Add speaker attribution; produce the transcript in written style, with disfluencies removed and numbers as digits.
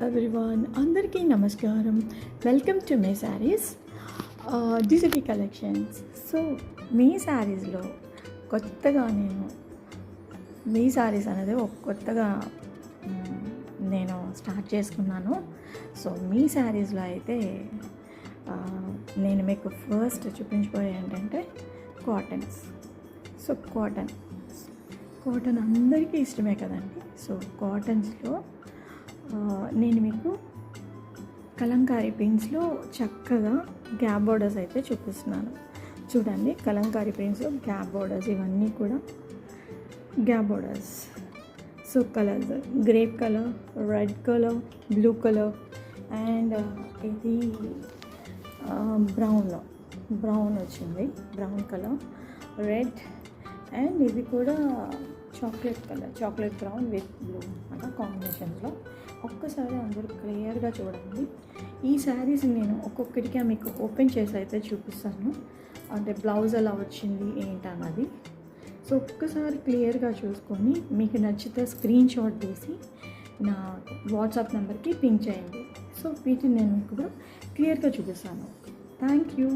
Speaker 1: Everyone, అందరికీ నమస్కారం. Welcome to my saris digital collections. So మీ శారీస్లో కొత్తగా మీ శారీస్ అనేది ఒక కొత్తగా నేను స్టార్ట్ చేసుకున్నాను. సో మీ శారీస్లో అయితే నేను మీకు ఫస్ట్ చూపించబోయే ఏంటంటే కాటన్స్. సో కాటన్ అందరికీ ఇష్టమే కదండి. సో కాటన్స్లో నేను మీకు కలంకారీ ప్రింట్స్లో చక్కగా గ్యాప్ బోర్డర్స్ అయితే చూపిస్తున్నాను. చూడండి, కలంకారీ ప్రింట్స్లో గ్యాప్ బోర్డర్స్, ఇవన్నీ కూడా gap borders. So colours grape colour, red colour, blue colour and ఇది బ్రౌన్ వచ్చింది, బ్రౌన్ కలర్, రెడ్ అండ్ ఇది కూడా చాక్లెట్ బ్రౌన్ విత్ బ్లూ అలా కాంబినేషన్స్లో. ఒక్కసారి అందరూ క్లియర్గా చూడండి. ఈ శారీస్ నేను ఒక్కొక్కటిగా మీకు ఓపెన్ చేసి అయితే చూపిస్తాను, అంటే బ్లౌజ్ ఎలా వచ్చింది ఏంటన్నది. సో ఒక్కసారి క్లియర్గా చూసుకొని మీకు నచ్చితే స్క్రీన్ షాట్ తీసి నా వాట్సాప్ నెంబర్కి పింక్ చేయండి. సో వీటిని నేను ఇప్పుడు క్లియర్గా చూపిస్తాను. Thank you.